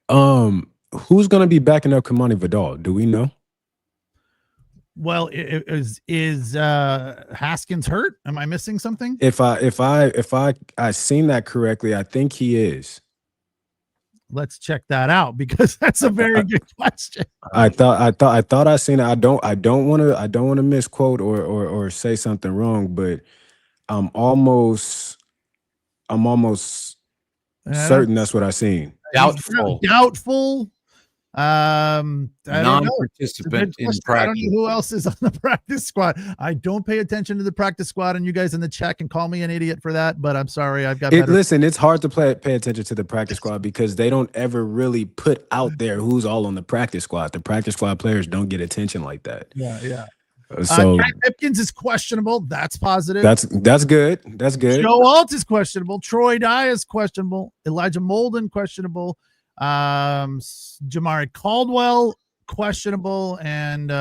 Who's going to be backing up Kamani Vidal? Do we know? Well, is Haskins hurt? Am I missing something? If I seen that correctly, I think he is. Let's check that out, because that's a very good question. I thought I seen it. I don't want to misquote or say something wrong, but I'm almost certain that's what I seen. Doubtful. Non-participant in practice. I don't know who else is on the practice squad. I don't pay attention to the practice squad, and you guys in the chat can call me an idiot for that, but I'm sorry. I've got listen, it's hard to pay attention to the practice squad because they don't ever really put out there who's all on the practice squad. The practice squad players don't get attention like that. Yeah. So Pipkins is questionable. That's positive. That's good. That's good. Joe Alt is questionable. Troy Dye is questionable. Elijah Molden questionable. Jamari Caldwell questionable, and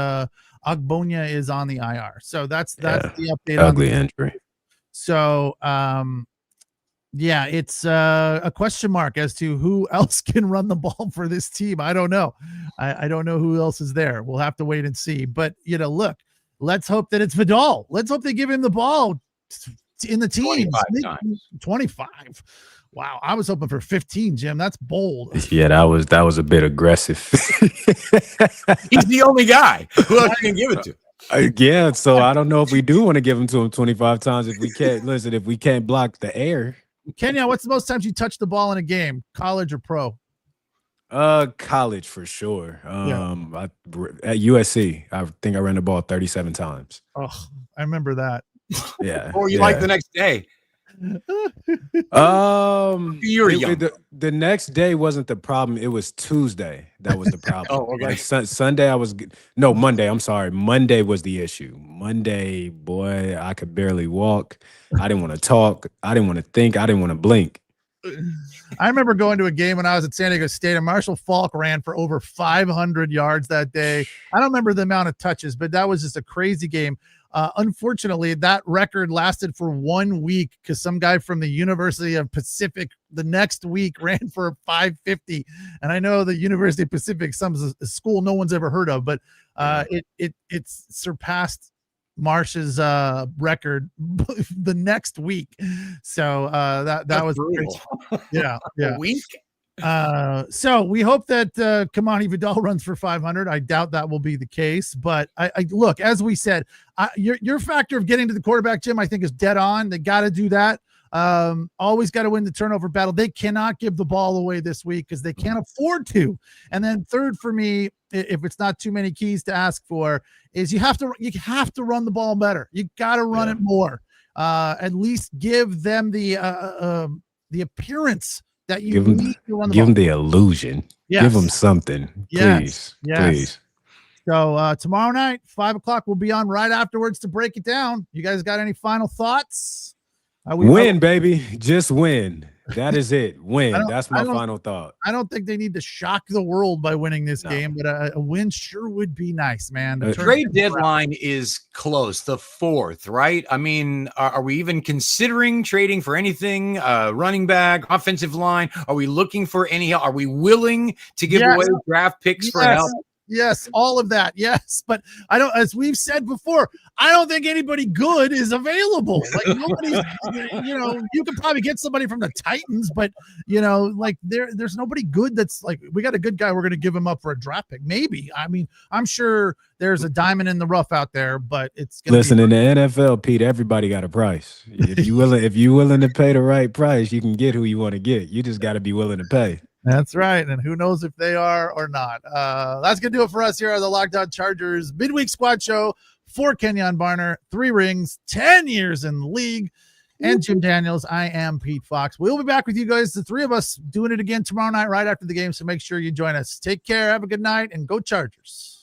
Agbonia is on the IR. So that's the update. Ugly injury. So it's a question mark as to who else can run the ball for this team. I don't know. I don't know who else is there. We'll have to wait and see. But look, let's hope that it's Vidal. Let's hope they give him the ball in the team. 25. Wow, I was hoping for 15, Jim. That's bold. Yeah, that was a bit aggressive. He's the only guy. Who else can give it to? Yeah, so I don't know if we do want to give him to him 25 times if we can't. Listen, if we can't block the air. Kenyon, what's the most times you touch the ball in a game, college or pro? College for sure. At USC, I think I ran the ball 37 times. Oh, I remember that. Yeah. Or you like the next day? You were young. The next day wasn't the problem. It was Tuesday that was the problem. Oh, okay. Like Sunday Monday. I'm sorry. Monday was the issue. Monday, boy, I could barely walk. I didn't want to talk. I didn't want to think. I didn't want to blink. I remember going to a game when I was at San Diego State, and Marshall Falk ran for over 500 yards that day. I don't remember the amount of touches, but that was just a crazy game. Unfortunately, that record lasted for 1 week because some guy from the University of Pacific the next week ran for 550. And I know the University of Pacific, some school no one's ever heard of, but it surpassed Marsh's record the next week. So that was brutal. Yeah. A week. So we hope that Kamani Vidal runs for 500. I doubt that will be the case, but I look, as we said, your factor of getting to the quarterback, Jim, I think is dead on. They got to do that. Always got to win the turnover battle. They cannot give the ball away this week because they can't afford to. And then third for me, if it's not too many keys to ask for, is you have to run the ball better. You got to run it more. At least give them the appearance that you need to run the ball. Give them the illusion. Yes. Give them something. Yes. Please. So tomorrow night, 5:00, we'll be on right afterwards to break it down. You guys got any final thoughts? Win, baby. Just win. That is it. Win. That's my final thought. I don't think they need to shock the world by winning this game, but a win sure would be nice, man. The trade deadline is close, the 4th, right? I mean, are we even considering trading for anything? Running back, offensive line? Are we looking for any help? Are we willing to give away draft picks for help? Yes, all of that. Yes, but I don't. As we've said before, I don't think anybody good is available. Like nobody's. You could probably get somebody from the Titans, but there's nobody good that's like, we got a good guy, we're going to give him up for a draft pick. Maybe. I mean, I'm sure there's a diamond in the rough out there, but it's gonna listen in the NFL, Pete. Everybody got a price. If you willing to pay the right price, you can get who you want to get. You just got to be willing to pay. That's right. And who knows if they are or not. That's going to do it for us here on the Locked On Chargers midweek squad show. For Kenyon Barner, 3 rings, 10 years in the league, and Jim Daniels. I am Pete Fox. We'll be back with you guys, the 3 of us, doing it again tomorrow night right after the game. So make sure you join us. Take care. Have a good night, and go Chargers.